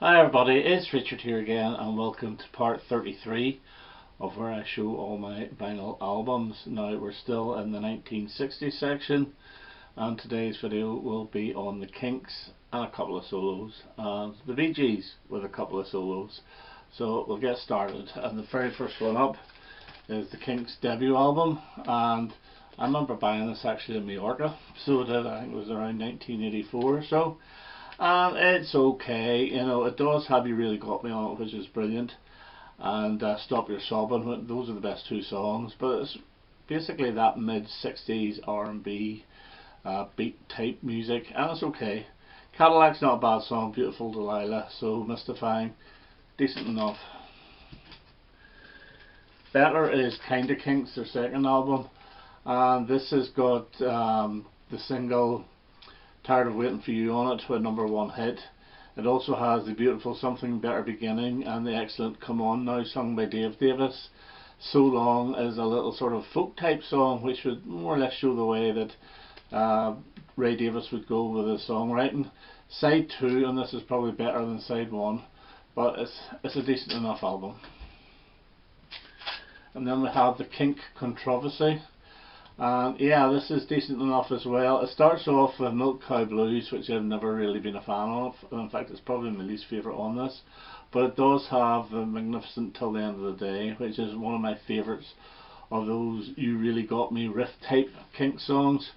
Hi everybody, it's Richard here again and welcome to part 33 of where I show all my vinyl albums. Now we're still in the 1960s section and today's video will be on the Kinks and a couple of solos and the Bee Gees with a couple of solos. So we'll get started, and the very first one up is the Kinks debut album, and I remember buying this actually in Mallorca, so did I think it was around 1984 or so. And it's okay, you know, it does have You Really Got Me on it, which is brilliant, and Stop Your Sobbing, those are the best two songs, but it's basically that mid-60s R&B beat type music, and it's okay. Cadillac's not a bad song, Beautiful Delilah, so Mystifying, decent enough. Better is Kinda Kinks, their second album, and this has got the single Tired of Waiting for You on it, a #1 hit. It also has the beautiful Something Better Beginning and the excellent Come On Now, sung by Dave Davis. So Long is a little sort of folk type song which would more or less show the way that Ray Davis would go with his songwriting. Side 2, and this is probably better than side 1, but it's a decent enough album. And then we have the Kink Controversy. Yeah, this is decent enough as well. It starts off with Milk Cow Blues, which I've never really been a fan of. In fact, it's probably my least favourite on this. But it does have the Magnificent Till the End of the Day, which is one of my favourites of those You Really Got Me riff type Kink songs.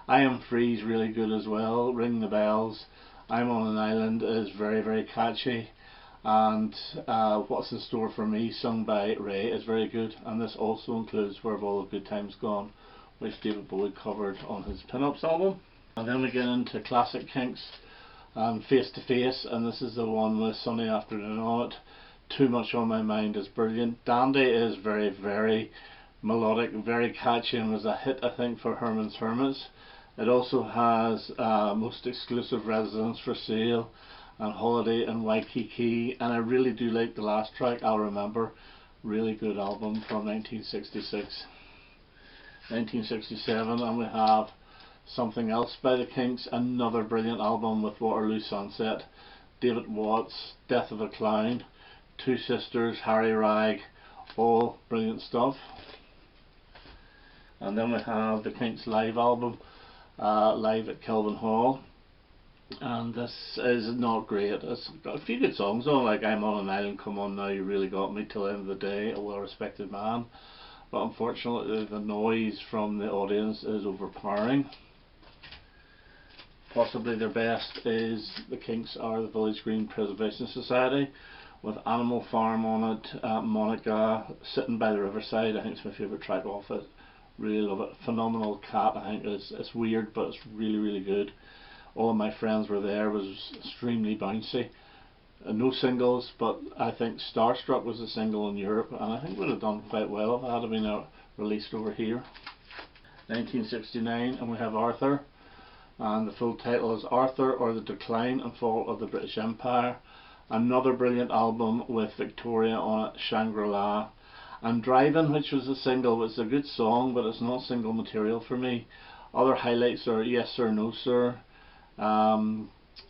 I Am Free is really good as well. Ring the Bells, I'm on an Island is very, very catchy. And What's in Store for Me, sung by Ray, is very good. And this also includes Where Have All the Good Times Gone, which David Bowie covered on his Pin-Ups album. And then we get into classic Kinks, Face to Face, and this is the one with Sunday Afternoon on it. Too Much on My Mind is brilliant. Dandy is very, very melodic, very catchy, and was a hit I think for Herman's Hermits. It also has Most Exclusive Residence for Sale and Holiday in Waikiki, and I really do like the last track, I'll Remember. Really good album from 1966. 1967, and we have Something Else by the Kinks, another brilliant album with Waterloo Sunset, David Watts, Death of a Clown, Two Sisters, Harry Rag, all brilliant stuff. And then we have the Kinks live album, live at Kelvin Hall, and this is not great. It's got a few good songs on, like I'm on an Island, Come On Now, You Really Got Me, Till the End of the Day, A Well Respected Man. But unfortunately the noise from the audience is overpowering. Possibly their best is the Kinks are the Village Green Preservation Society with Animal Farm on it, Monica, Sitting by the Riverside, I think it's my favourite track off it. Really love it. Phenomenal Cat, I think it's weird but it's really, really good. All of My Friends Were There was extremely bouncy. No singles, but I think Starstruck was a single in Europe, and I think would have done quite well if it had been released over here. 1969, and we have Arthur, and the full title is Arthur or the Decline and Fall of the British Empire. Another brilliant album with Victoria on it, Shangri-La, and Driving, which was a single, was a good song, but it's not single material for me. Other highlights are Yes Sir, No Sir.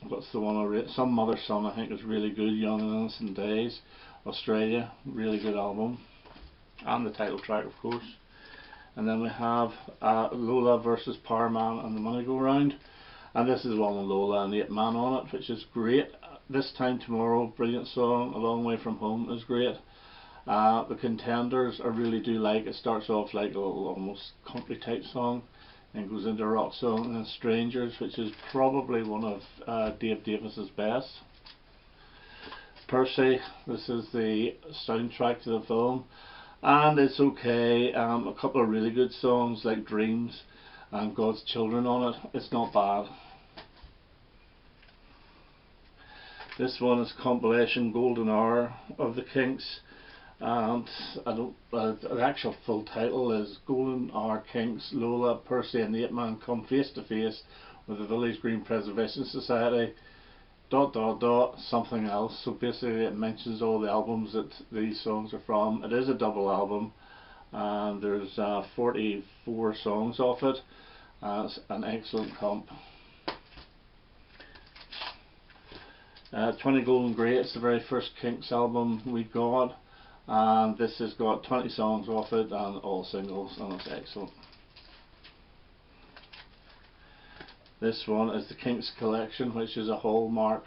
What's the one I read? Some Mother Son, I think is really good. Young and Innocent Days, Australia, really good album, and the title track of course. And then we have Lola versus Power Man and the Money Go Round, and this is one with Lola and 8 Man on it, which is great. This Time Tomorrow, brilliant song. A Long Way From Home is great. The Contenders I really do like. It starts off like a little almost country type song and goes into a rock song. And then Strangers, which is probably one of Dave Davis's best. Percy, this is the soundtrack to the film, and it's okay. A couple of really good songs like Dreams and God's Children on it. It's not bad. This one is compilation Golden Hour of the Kinks, and the actual full title is Golden Hour Kinks, Lola, Percy and the 8 Man come face to face with the Village Green Preservation Society ... something else. So basically it mentions all the albums that these songs are from. It is a double album, and there's 44 songs off it. It's an excellent comp. 20 Golden Greats, the very first Kinks album we got, and this has got 20 songs off it and all singles, and it's excellent. This one is the Kinks Collection, which is a Hallmark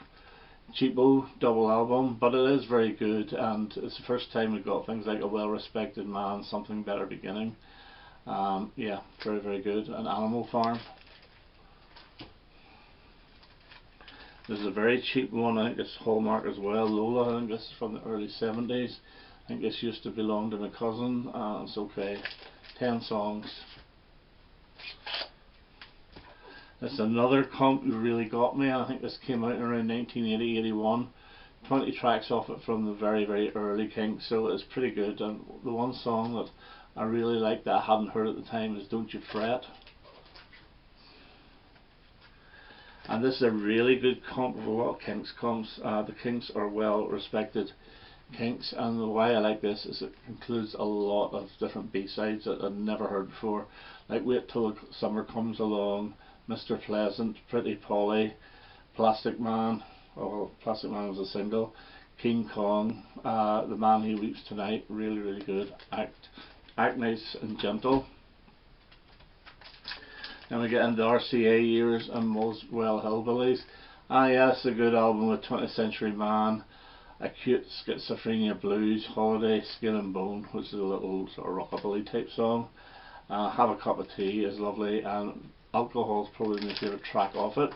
cheapo double album, but it is very good, and it's the first time we got things like A Well Respected Man, Something Better Beginning. Yeah, very, very good. An Animal Farm. This is a very cheap one, I think it's Hallmark as well, Lola. I think this is from the early 70s. I think this used to belong to my cousin. It's okay. 10 songs. This is another comp who really got me. I think this came out around 1980-81. 20 tracks off it from the very, very early Kinks, so it's pretty good. And the one song that I really liked that I hadn't heard at the time is Don't You Fret. And this is a really good comp of a lot of Kinks comps. The Kinks are well respected Kinks, and the way I like this is it includes a lot of different B-sides that I'd never heard before, like Wait Till the Summer Comes Along, Mr. Pleasant, Pretty Polly, Plastic Man, well, Plastic Man was a single, King Kong, The Man Who Weeps Tonight, really, really good, Act Nice and Gentle. Then we get into RCA Years and Muswell Hillbillies. Yes, a good album with 20th Century Man, Acute Schizophrenia Blues, Holiday, Skin and Bone, which is a little sort of rockabilly type song. Have a Cup of Tea is lovely, and Alcohol is probably my favourite track off it.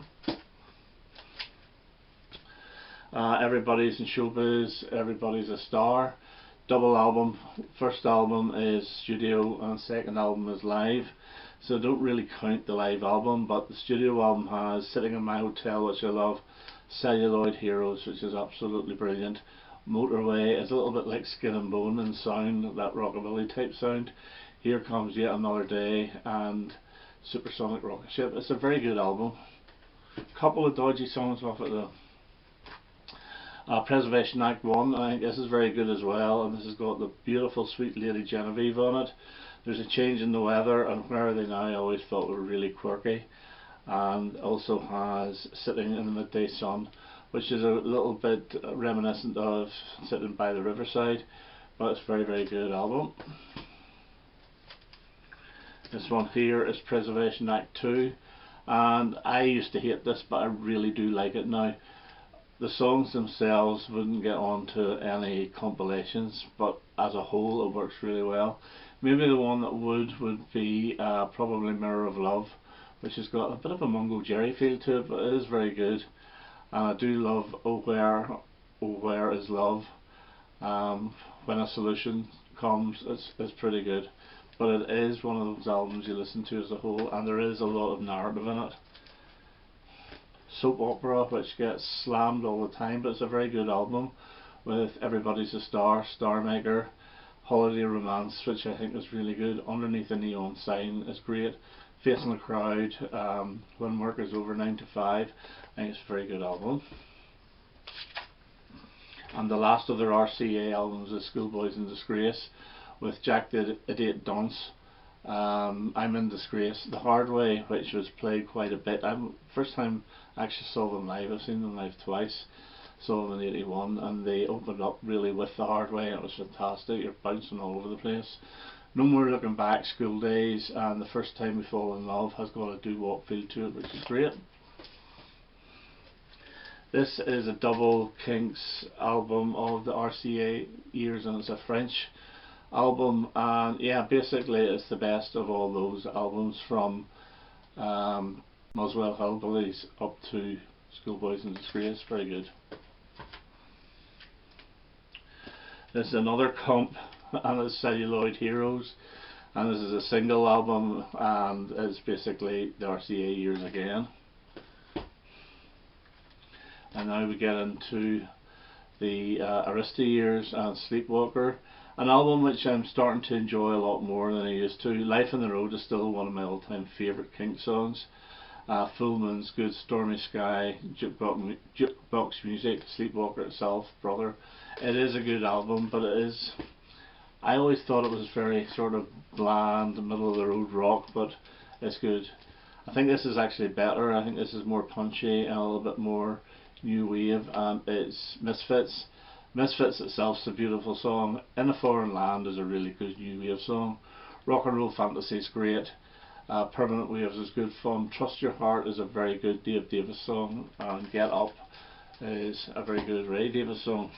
Everybody's in Showbiz, Everybody's a Star. Double album. First album is studio and second album is live. So don't really count the live album, but the studio album has Sitting in My Hotel, which I love, Celluloid Heroes, which is absolutely brilliant. Motorway is a little bit like Skin and Bone in sound, that rockabilly type sound. Here Comes Yet Another Day and Supersonic Rocket Ship. It's a very good album. Couple of dodgy songs off it though. Preservation Act 1, I think this is very good as well, and this has got the beautiful Sweet Lady Genevieve on it. There's a Change in the Weather and Where Are They Now I always thought were really quirky, and also has Sitting in the Midday Sun, which is a little bit reminiscent of Sitting by the Riverside, but it's a very, very good album. This one here is Preservation Act 2, and I used to hate this, but I really do like it now. The songs themselves wouldn't get onto any compilations, but as a whole it works really well. Maybe the one that would be probably Mirror of Love, which has got a bit of a Mungo Jerry feel to it, but it is very good. And I do love Oh Where Is Love. When a Solution Comes, it's pretty good. But it is one of those albums you listen to as a whole, and there is a lot of narrative in it. Soap Opera, which gets slammed all the time, but it's a very good album with Everybody's a Star, Star Maker, Holiday Romance, which I think is really good. Underneath the Neon Sign is great. Facing the Crowd, When Work Is Over, 9 to 5, I think it's a very good album. And the last of their RCA albums is Schoolboys in Disgrace with Jack the Idiot Dunce. I'm in Disgrace, The Hard Way, which was played quite a bit. First time I actually saw them live, I've seen them live twice. Saw them in '81, and they opened up really with The Hard Way, and it was fantastic. You're bouncing all over the place. No More Looking Back, School Days, and The First Time We Fall in Love has got a doo-wop feel to it, which is great. This is a double Kinks album of the RCA years, and it's a French album, and yeah, basically it's the best of all those albums from Muswell Hillbillies up to Schoolboys in Disgrace. Very good. This is another comp, and it's Celluloid Heroes, and this is a single album, and it's basically the RCA years again. And now we get into the Arista years and Sleepwalker, an album which I'm starting to enjoy a lot more than I used to. Life on the Road is still one of my all-time favourite Kinks songs. Full Moon's good, Stormy Sky, Jukebox Music, Sleepwalker itself, Brother. It is a good album, but it is, I always thought it was very sort of bland, middle of the road rock, but it's good. I think this is actually better. I think this is more punchy and a little bit more new wave, and it's Misfits. Misfits itself is a beautiful song. In a Foreign Land is a really good new wave song. Rock and Roll Fantasy is great. Permanent Waves is good fun. Trust Your Heart is a very good Dave Davis song, and Get Up is a very good Ray Davis song.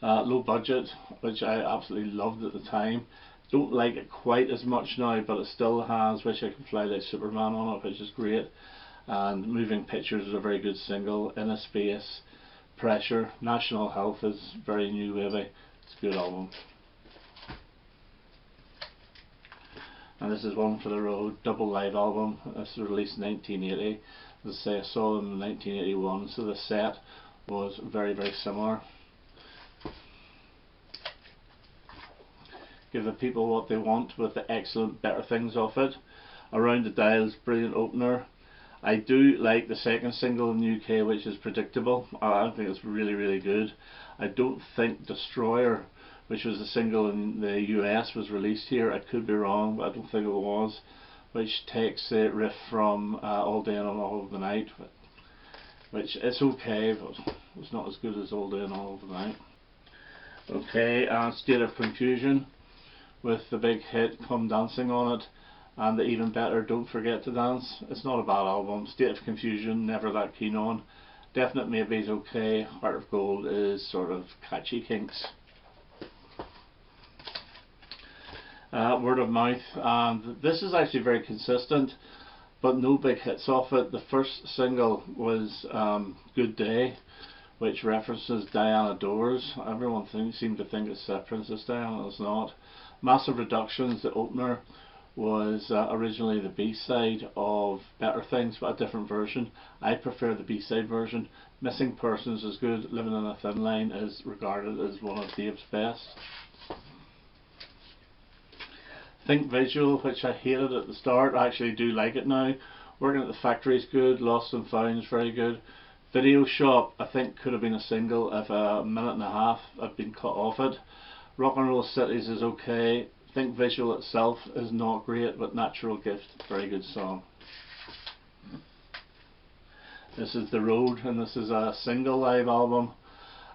Low Budget, which I absolutely loved at the time. Don't like it quite as much now, but it still has Wish I Could Fly Like Superman on it, which is great. And Moving Pictures is a very good single. In a Space, Pressure, National Health is very new wavy. It's a good album. And this is One for the Road, double live album. This was released in 1980. As I say, I saw them in 1981, so the set was very, very similar. Give the People What They Want with the excellent Better Things off it. Around the Dials, brilliant opener. I do like the second single in the UK, which is Predictable. I think it's really, really good. I don't think Destroyer, which was the single in the US, was released here. I could be wrong, but I don't think it was. Which takes a riff from All Day and All of the Night, which it's okay, but it's not as good as All Day and All of the Night. Okay, and State of Confusion, with the big hit Come Dancing on it, and the even better Don't Forget to Dance. It's not a bad album. State of Confusion, never that keen on. Definite Maybe is okay. Heart of Gold is sort of catchy Kinks. Word of Mouth, and this is actually very consistent, but no big hits off it. The first single was Good Day, which references Diana Dors. Everyone seemed to think it's Princess Diana. It's not. Massive Reductions, the opener, was originally the B-side of Better Things, but a different version. I prefer the B-side version. Missing Persons is good. Living on a Thin Line is regarded as one of Dave's best. Think Visual, which I hated at the start, I actually do like it now. Working at the Factory is good. Lost and Found is very good. Video Shop, I think, could have been a single if a minute and a half had been cut off it. Rock and Roll Cities is okay. Think Visual itself is not great, but Natural Gift, very good song. This is The Road, and this is a single live album,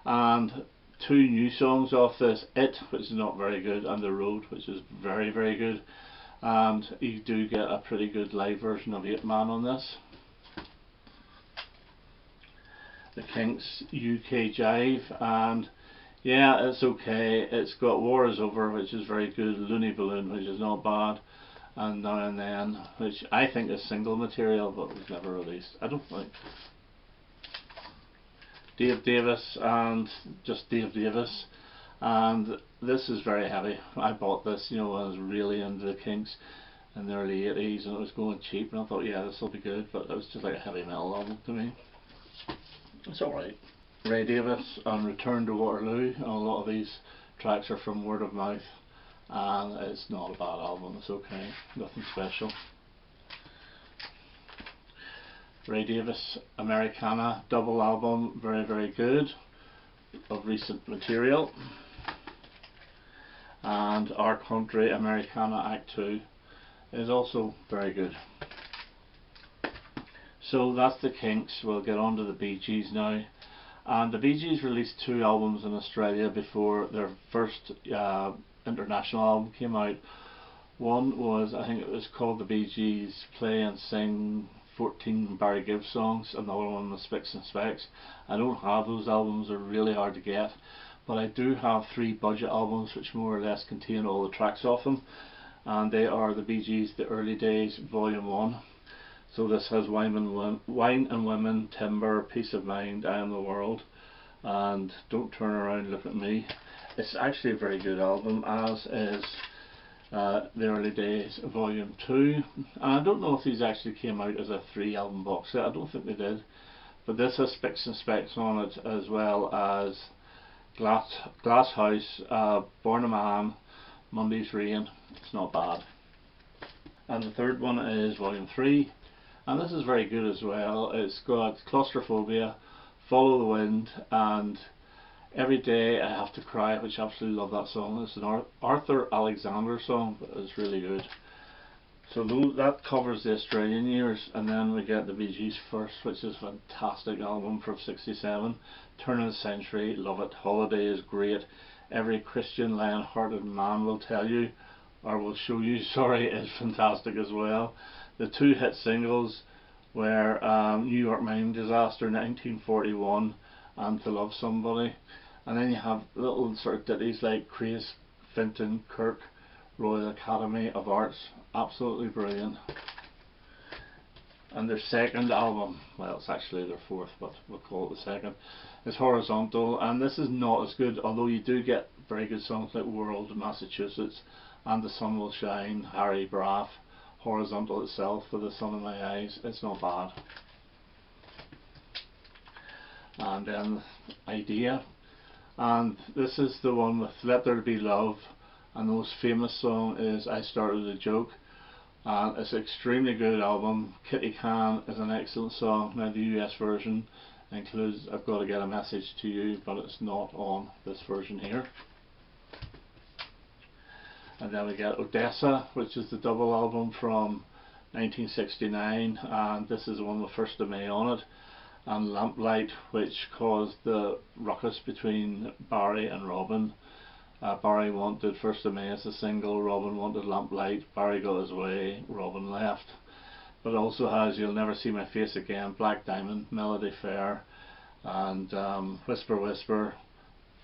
and two new songs off this: It, which is not very good, and The Road, which is very, very good. And you do get a pretty good live version of 8 Man on this. The Kinks UK Jive, and yeah, it's okay. It's got War Is Over, which is very good. Looney Balloon, which is not bad, and Now and Then, which I think is single material but was never released, I don't think. Dave Davis, and just Dave Davis, and this is very heavy. I bought this, you know, when I was really into the Kinks in the early 80s, and it was going cheap, and I thought, yeah, this will be good, but it was just like a heavy metal album to me. It's alright. Ray Davis and Return to Waterloo, and a lot of these tracks are from Word of Mouth, and it's not a bad album. It's okay, nothing special. Ray Davis Americana double album, very, very good, of recent material. And Our Country Americana Act 2 is also very good. So that's the Kinks. We'll get on to the Bee Gees now. And the Bee Gees released 2 albums in Australia before their first international album came out. One was, I think it was called the Bee Gees Play and Sing 14 Barry Gibb songs, and the other one was Spicks and Specks. I don't have those albums, they're really hard to get, but I do have 3 budget albums which more or less contain all the tracks off them, and they are the Bee Gees The Early Days Volume 1. So this has Wine and Women, Timber, Peace of Mind, I Am the World, and Don't Turn Around, Look at Me. It's actually a very good album, as is The Early Days Volume 2. And I don't know if these actually came out as a 3 album box set, I don't think they did. But this has Spicks and Specks on it, as well as Glass House, Born a Man, Monday's Rain. It's not bad. And the third one is Volume 3. And this is very good as well. It's got Claustrophobia, Follow the Wind, and Every Day I Have to Cry, which I absolutely love that song. It's an Arthur Alexander song, but it's really good. So that covers the Australian years, and then we get the Bee Gees first, which is a fantastic album from '67. Turn of the Century, love it. Holiday is great. Every Christian lion-hearted man will tell you, or will show you, sorry, is fantastic as well. The two hit singles were New York Mine Disaster 1941 and To Love Somebody. And then you have little sort of ditties like Craze, Finton, Kirk, Royal Academy of Arts. Absolutely brilliant. And their second album, well, it's actually their fourth, but we'll call it the second, is Horizontal, and this is not as good, although you do get very good songs like World, Massachusetts, and The Sun Will Shine, Harry Braff. Horizontal itself, For the Sun in My Eyes, it's not bad. And then Idea, and this is the one with Let There Be Love, and the most famous song is I Started a Joke. And it's an extremely good album. Kitty Can is an excellent song. Now the US version includes I've Got to Get a Message to You, but it's not on this version here. And then we get Odessa, which is the double album from 1969, and this is the one with 1st of May on it, and Lamplight, which caused the ruckus between Barry and Robin. Barry wanted 1st of May as a single, Robin wanted Lamplight, Barry got his way, Robin left. But it also has You'll Never See My Face Again, Black Diamond, Melody Fair, and Whisper Whisper.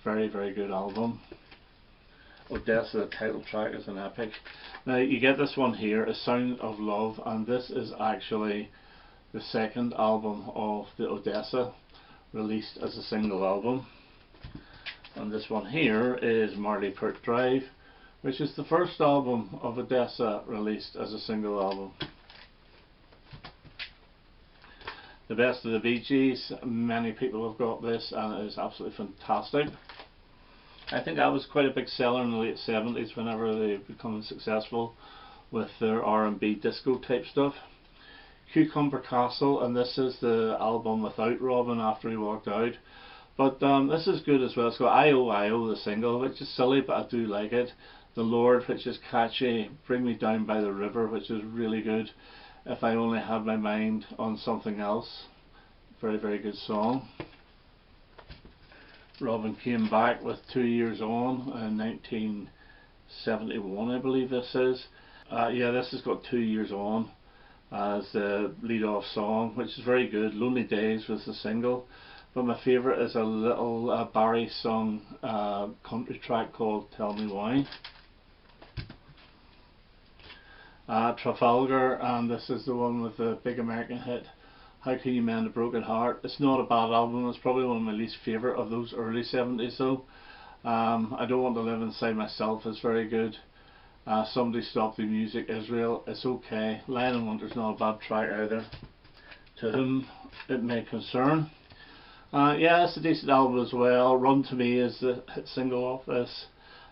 Very, very good album. Odessa, the title track, is an epic. Now you get this one here, A Sound of Love, and this is actually the second album of the Odessa, released as a single album. And this one here is Marley Pert Drive, which is the first album of Odessa released as a single album. The Best of the Bee Gees, many people have got this, and it is absolutely fantastic. I think that was quite a big seller in the late 70s whenever they become successful with their R&B disco type stuff. Cucumber Castle, and this is the album without Robin after he walked out. But this is good as well. It's got I.O.I.O. the single, which is silly, but I do like it. The Lord, which is catchy. Bring Me Down by the River, which is really good. If I Only Had My Mind on Something Else. Very, very good song. Robin came back with 2 Years On in 1971, I believe this is. Yeah, this has got 2 Years On as the lead off song, which is very good. Lonely Days was the single. But my favourite is a little Barry sung country track called Tell Me Why. Trafalgar, and this is the one with the big American hit, How Can You Mend a Broken Heart. It's not a bad album, it's probably one of my least favourite of those early 70s though. I Don't Want to Live Inside Myself is very good. Somebody Stop the Music, Israel, it's okay. Lion and Winter's not a bad track either. To Whom It May Concern. Yeah, it's a decent album as well. Run to Me is the hit single off this.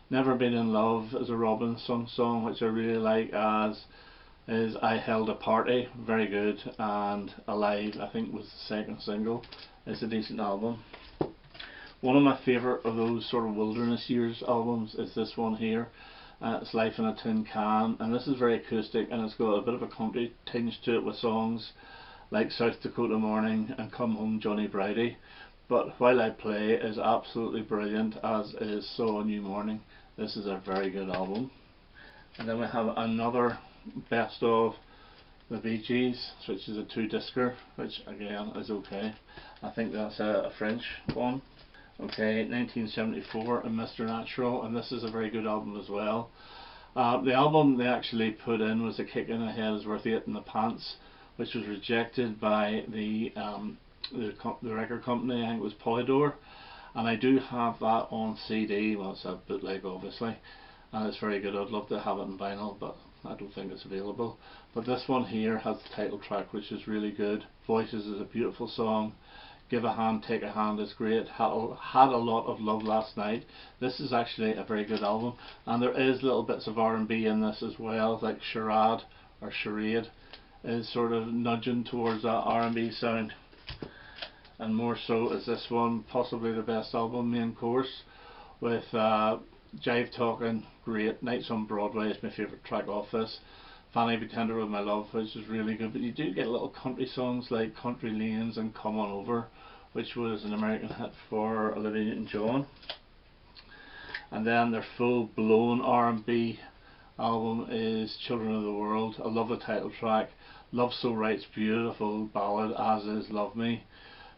Never Been in Love is a Robin song which I really like, as is I Held a Party, very good, and Alive, I think, was the second single. It's a decent album. One of my favourite of those sort of wilderness years albums is this one here. It's Life in a Tin Can, and this is very acoustic, and it's got a bit of a country tinge to it with songs like South Dakota Morning and Come Home Johnny Bridie. But While I Play is absolutely brilliant, as is So a New Morning. This is a very good album. And then we have another best of the Bee Gees, which is a 2-discer, which again is okay. I think that's a French one. Okay, 1974 and Mr. Natural, and this is a very good album as well. The album they actually put in was A Kick in the Head is Worth 8 in the Pants, which was rejected by the record company. I think it was Polydor, and I do have that on CD. Well, it's a bootleg obviously, and it's very good. I'd love to have it in vinyl, but I don't think it's available. But this one here has the title track, which is really good. Voices is a beautiful song. Give a Hand, Take a Hand is great. Had a Lot of Love Last Night. This is actually a very good album, and there is little bits of R&B in this as well, like Charade or Charade is sort of nudging towards that R&B sound. And more so is this one, possibly the best album, Main Course, with Jive Talking, great. Nights on Broadway is my favourite track off this. Fanny Be Tender With My Love, which is really good, but you do get little country songs like Country Lanes and Come On Over, which was an American hit for Olivia Newton-John. And then their full blown R&B album is Children of the World. I love the title track. Love So Right's beautiful ballad, as is Love Me.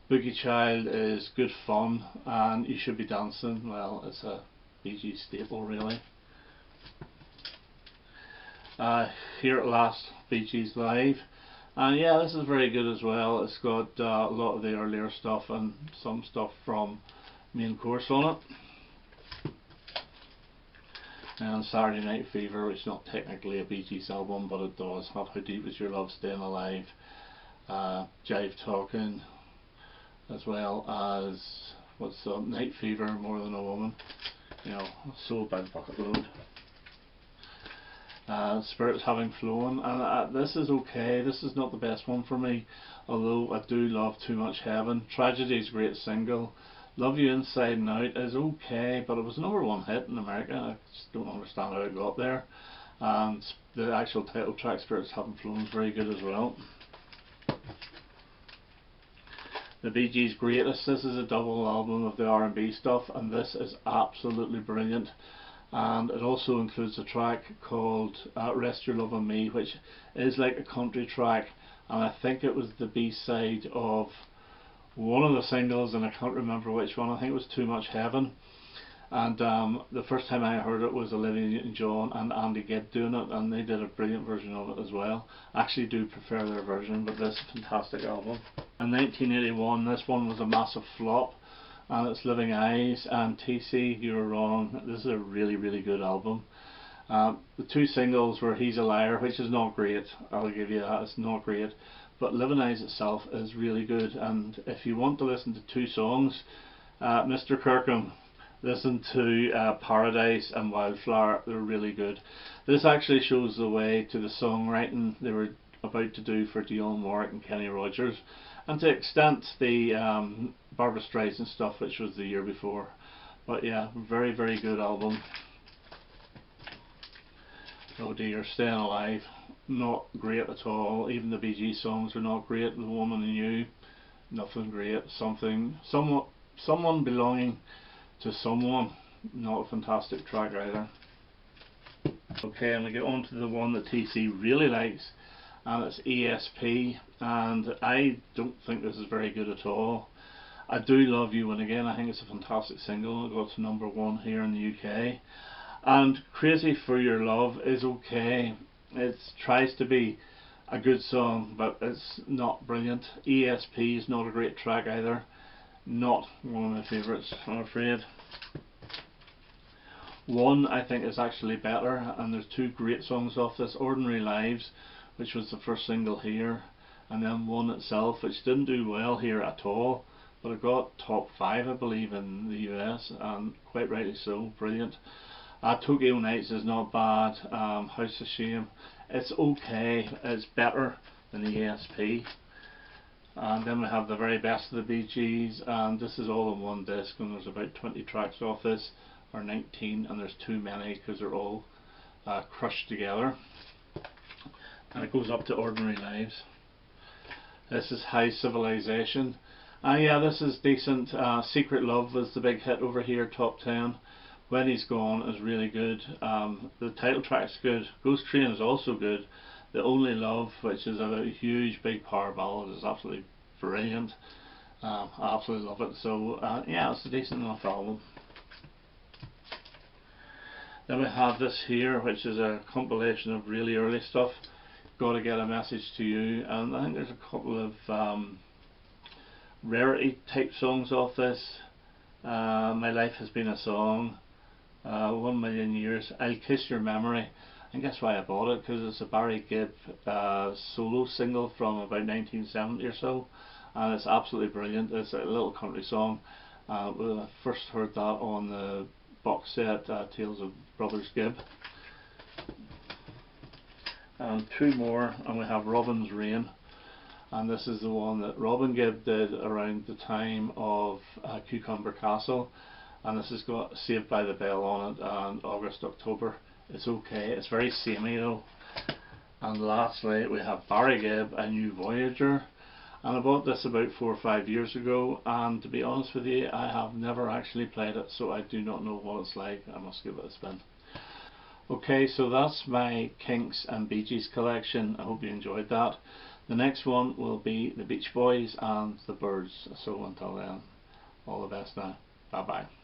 Boogie Child is good fun, and You Should Be Dancing, well, it's a Bee Gees staple really. Here at Last, Bee Gees Live, and yeah, this is very good as well. It's got a lot of the earlier stuff and some stuff from Main Course on it. And Saturday Night Fever, which is not technically a Bee Gees album, but it does have How Deep Is Your Love, Staying Alive, Jive Talking, as well as what's Night Fever, More Than a Woman, you know, Sold by the Bucket Load. Spirits Having Flown, and this is okay. This is not the best one for me, although I do love Too Much Heaven. Tragedy's great single. Love You Inside and Out is okay, but it was a #1 hit in America. I just don't understand how it got there. And the actual title track, Spirits Having Flown, is very good as well. The Bee Gees' Greatest. This is a double album of the R&B stuff, and this is absolutely brilliant. And it also includes a track called Rest Your Love on Me, which is like a country track, and I think it was the B-side of one of the singles, and I can't remember which one. I think it was Too Much Heaven. And the first time I heard it was Olivia Newton-John and Andy Gibb doing it, and they did a brilliant version of it as well. I actually do prefer their version, but this is a fantastic album. In 1981, this one was a massive flop, and it's Living Eyes and TC, You Were Wrong. This is a really, really good album. The two singles were He's a Liar, which is not great, I'll give you that, it's not great, but Living Eyes itself is really good. And if you want to listen to two songs, Mr. Kirkham, listen to Paradise and Wildflower, they're really good. This actually shows the way to the songwriting they were about to do for Dionne Warwick and Kenny Rogers, and to extent the Barbra Streisand stuff, which was the year before. But yeah, very, very good album. Oh dear, Staying Alive, not great at all. Even the Bee Gees songs are not great. The Woman in You, nothing great. Someone Belonging to Someone, not a fantastic track either. Okay, and we get on to the one that TC really likes, and it's ESP, and I don't think this is very good at all. I do love You, and again I think it's a fantastic single. It got to #1 here in the UK. And Crazy for Your Love is okay. It tries to be a good song, but it's not brilliant. ESP is not a great track either. Not one of my favourites, I'm afraid. One I think is actually better, and there's two great songs off this. Ordinary Lives, which was the first single here, and then One itself, which didn't do well here at all, but it got top 5 I believe in the US, and quite rightly so, brilliant. Tokyo Nights is not bad. House of Shame, it's okay, it's better than the ESP. And then we have The Very Best of the Bee Gees, and this is all on one disc, and there's about 20 tracks off this, or 19, and there's too many because they're all crushed together. And it goes up to Ordinary Lives. This is High Civilization. Yeah, this is decent. Secret Love was the big hit over here, top 10. When He's Gone is really good. The title track's good. Ghost Train is also good. The Only Love, which is a huge big power ballad, is absolutely brilliant. I absolutely love it. So yeah, it's a decent enough album. Then we have this here, which is a compilation of really early stuff. Gotta Get a Message to You, and I think there's a couple of rarity type songs off this. My Life Has Been a Song, 1 Million Years, I'll Kiss Your Memory. And guess why I bought it? Because it's a Barry Gibb solo single from about 1970 or so, and it's absolutely brilliant. It's a little country song. We first heard that on the box set Tales of Brothers Gibb. And two more, and we have Robin's Rain, and this is the one that Robin Gibb did around the time of Cucumber Castle, and this has got Saved by the Bell on it, and August October. It's okay, it's very samey though. And lastly we have Barry Gibb, A New Voyager, and I bought this about 4 or 5 years ago, and to be honest with you, I have never actually played it, so I do not know what it's like. I must give it a spin. Okay, so that's my Kinks and Bee Gees collection. I hope you enjoyed that. The next one will be the Beach Boys and the Byrds. So until then, all the best now. Bye bye.